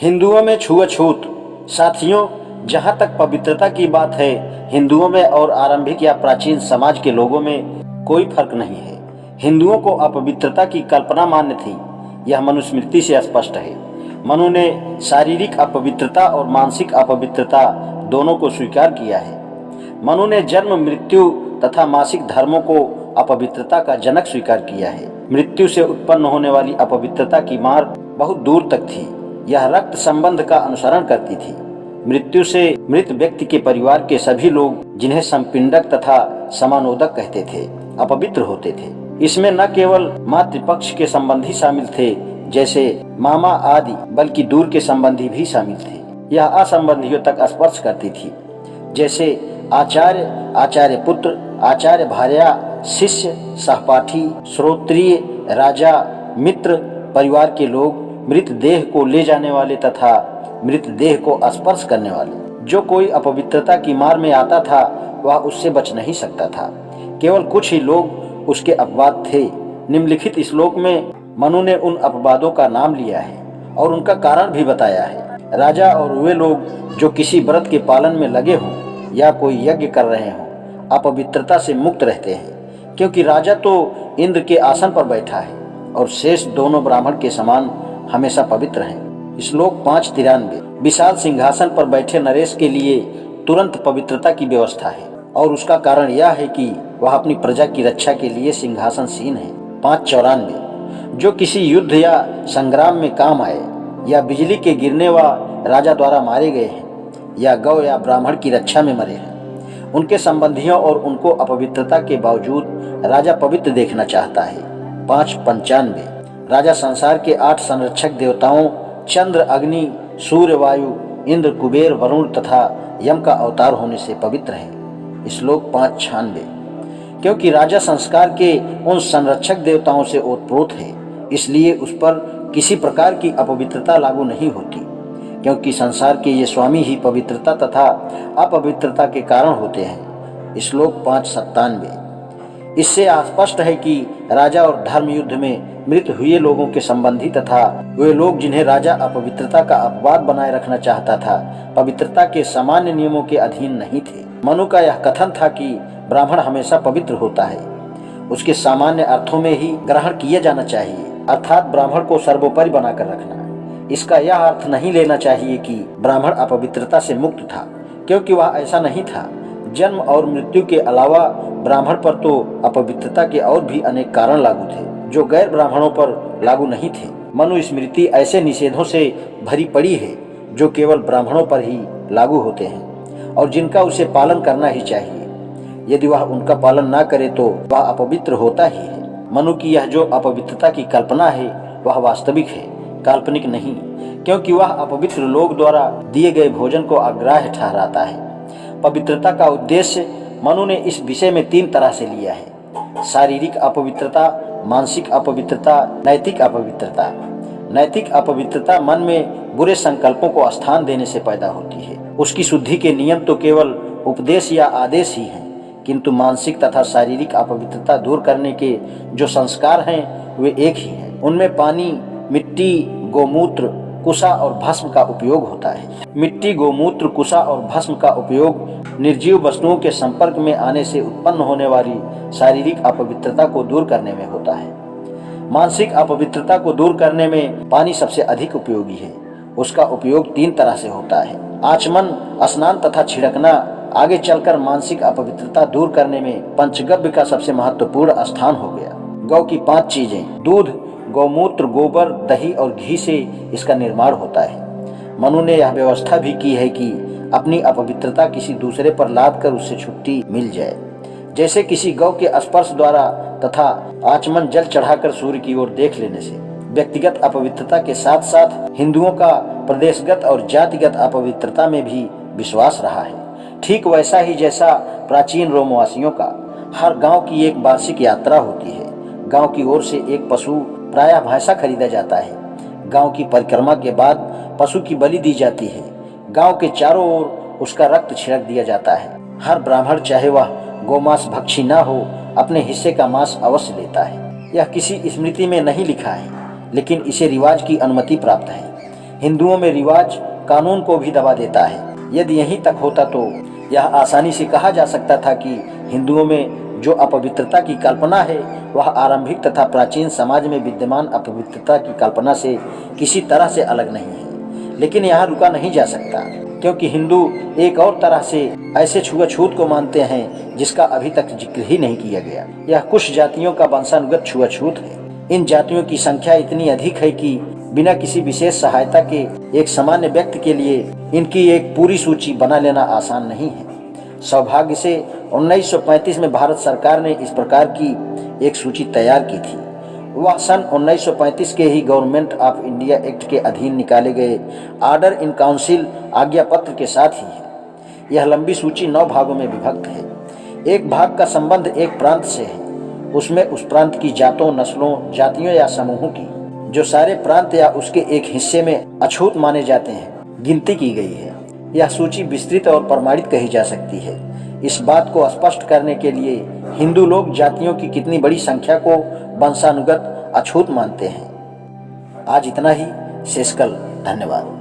हिंदुओं में छुआछूत। साथियों, जहाँ तक पवित्रता की बात है, हिंदुओं में और आरंभिक या प्राचीन समाज के लोगों में कोई फर्क नहीं है। हिंदुओं को अपवित्रता की कल्पना मान्य थी, यह मनुस्मृति से स्पष्ट है। मनु ने शारीरिक अपवित्रता और मानसिक अपवित्रता दोनों को स्वीकार किया है। मनु ने जन्म, मृत्यु तथा मासिक धर्मों को अपवित्रता का जनक स्वीकार किया है। मृत्यु से उत्पन्न होने वाली अपवित्रता की मार बहुत दूर तक थी। यह रक्त संबंध का अनुसरण करती थी। मृत्यु से मृत व्यक्ति के परिवार के सभी लोग, जिन्हें संपिंडक तथा समानोदक कहते थे, अपवित्र होते थे। इसमें न केवल मातृपक्ष के संबंधी शामिल थे, जैसे मामा आदि, बल्कि दूर के संबंधी भी शामिल थे। यह असंबंधियों तक स्पर्श करती थी, जैसे आचार्य, आचार्य पुत्र, आचार्य भार्या, शिष्य, सहपाठी, श्रोत्रिय, राजा, मित्र, परिवार के लोग, मृत देह को ले जाने वाले तथा मृत देह को स्पर्श करने वाले। जो कोई अपवित्रता की मार में आता था, वह उससे बच नहीं सकता था। केवल कुछ ही लोग उसके अपवाद थे। निम्नलिखित श्लोक में मनु ने उन अपवादों का नाम लिया है और उनका कारण भी बताया है। राजा और वे लोग जो किसी व्रत के पालन में लगे हों या कोई यज्ञ कर रहे हों, अपवित्रता से मुक्त रहते हैं, क्योंकि राजा तो इंद्र के आसन पर बैठा है और शेष दोनों ब्राह्मण के समान हमेशा पवित्र हैं। श्लोक 5:93। विशाल सिंहासन पर बैठे नरेश के लिए तुरंत पवित्रता की व्यवस्था है और उसका कारण यह है कि वह अपनी प्रजा की रक्षा के लिए सिंहासनसीन है। 5:94। जो किसी युद्ध या संग्राम में काम आए, या बिजली के गिरने व राजा द्वारा मारे गए हैं, या गौ या ब्राह्मण की रक्षा में मरे हैं, उनके संबंधियों और उनको अपवित्रता के बावजूद राजा पवित्र देखना चाहता है। 5:95। राजा संसार के 8 संरक्षक देवताओं चंद्र, अग्नि, सूर्य, वायु, इंद्र, कुबेर, वरुण तथा यम का अवतार होने से पवित्र है। श्लोक 5:96। क्योंकि राजा संस्कार के उन संरक्षक देवताओं से ओतप्रोत है, इसलिए उस पर किसी प्रकार की अपवित्रता लागू नहीं होती, क्योंकि संसार के ये स्वामी ही पवित्रता तथा अपवित्रता के कारण होते हैं। श्लोक 5:97। इससे स्पष्ट है कि राजा और धर्म युद्ध में मृत हुए लोगों के संबंधी तथा वे लोग जिन्हें राजा अपवित्रता का अपवाद बनाए रखना चाहता था, पवित्रता के सामान्य नियमों के अधीन नहीं थे। मनु का यह कथन था कि ब्राह्मण हमेशा पवित्र होता है, उसके सामान्य अर्थों में ही ग्रहण किया जाना चाहिए, अर्थात ब्राह्मण को सर्वोपरि बनाकर रखना। इसका यह अर्थ नहीं लेना चाहिए कि ब्राह्मण अपवित्रता से मुक्त था, क्योंकि वह ऐसा नहीं था। जन्म और मृत्यु के अलावा ब्राह्मण पर तो अपवित्रता के और भी अनेक कारण लागू थे, जो गैर ब्राह्मणों पर लागू नहीं थे। मनु स्मृति ऐसे निषेधों से भरी पड़ी है जो केवल ब्राह्मणों पर ही लागू होते हैं और जिनका उसे पालन करना ही चाहिए। यदि वह उनका पालन ना करे तो वह अपवित्र होता ही है। मनु की यह जो अपवित्रता की कल्पना है, वह वास्तविक है, काल्पनिक नहीं, क्योंकि वह अपवित्र लोग द्वारा दिए गए भोजन को अग्राह्य ठहराता है। पवित्रता का उद्देश्य मनु ने इस विषय में 3 तरह से लिया है: शारीरिक अपवित्रता, मानसिक अपवित्रता, नैतिक अपवित्रता। नैतिक अपवित्रता मन में बुरे संकल्पों को स्थान देने से पैदा होती है। उसकी शुद्धि के नियम तो केवल उपदेश या आदेश ही हैं, किंतु मानसिक तथा शारीरिक अपवित्रता दूर करने के जो संस्कार हैं, वे एक ही हैं। उनमें पानी, मिट्टी, गोमूत्र, कुशा और भस्म का उपयोग होता है। मिट्टी, गोमूत्र, कुशा और भस्म का उपयोग निर्जीव वस्तुओं के संपर्क में आने से उत्पन्न होने वाली शारीरिक अपवित्रता को दूर करने में होता है। मानसिक अपवित्रता को दूर करने में पानी सबसे अधिक उपयोगी है। उसका उपयोग 3 तरह से होता है: आचमन, स्नान तथा छिड़कना। आगे चलकर मानसिक अपवित्रता दूर करने में पंचगव्य का सबसे महत्वपूर्ण स्थान हो गया। गौ की 5 चीजें: दूध, गौमूत्र, गोबर, दही और घी से इसका निर्माण होता है। मनु ने यह व्यवस्था भी की है कि अपनी अपवित्रता किसी दूसरे पर लाद कर उससे छुट्टी मिल जाए, जैसे किसी गौ के स्पर्श द्वारा तथा आचमन जल चढ़ाकर सूर्य की ओर देख लेने से। व्यक्तिगत अपवित्रता के साथ साथ हिंदुओं का प्रदेशगत और जातिगत अपवित्रता में भी विश्वास रहा है, ठीक वैसा ही जैसा प्राचीन रोमवासियों का। हर गांव की एक वार्षिक यात्रा होती है। गांव की ओर से एक पशु, प्रायः भैंसा, खरीदा जाता है। गांव की परिक्रमा के बाद पशु की बलि दी जाती है। गांव के चारों ओर उसका रक्त छिड़क दिया जाता है। हर ब्राह्मण, चाहे वह गोमांस भक्षी न हो, अपने हिस्से का मांस अवश्य लेता है। यह किसी स्मृति में नहीं लिखा है, लेकिन इसे रिवाज की अनुमति प्राप्त है। हिंदुओं में रिवाज कानून को भी दबा देता है। यदि यहीं तक होता तो यह आसानी से कहा जा सकता था कि हिंदुओं में जो अपवित्रता की कल्पना है वह आरंभिक तथा प्राचीन समाज में विद्यमान अपवित्रता की कल्पना से किसी तरह से अलग नहीं है। लेकिन यहाँ रुका नहीं जा सकता, क्योंकि हिंदू एक और तरह से ऐसे छुआछूत को मानते हैं जिसका अभी तक जिक्र ही नहीं किया गया। यह कुछ जातियों का वंशानुगत छुआछूत है। इन जातियों की संख्या इतनी अधिक है कि बिना किसी विशेष सहायता के एक सामान्य व्यक्ति के लिए इनकी एक पूरी सूची बना लेना आसान नहीं है। सौभाग्य से 1935 में भारत सरकार ने इस प्रकार की एक सूची तैयार की थी। वह सन 1935 के ही गवर्नमेंट ऑफ इंडिया एक्ट के अधीन निकाले गए ऑर्डर इन काउंसिल आज्ञा पत्र के साथ ही है। यह लंबी सूची 9 भागों में विभक्त है। एक भाग का संबंध एक प्रांत से है। उसमें उस प्रांत की जातों, नस्लों, जातियों या समूहों की जो सारे प्रांत या उसके एक हिस्से में अछूत माने जाते हैं गिनती की गई है। यह सूची विस्तृत और प्रमाणित कही जा सकती है। इस बात को स्पष्ट करने के लिए हिंदू लोग जातियों की कितनी बड़ी संख्या को वंशानुगत अछूत मानते हैं। आज इतना ही। शेष कल। धन्यवाद।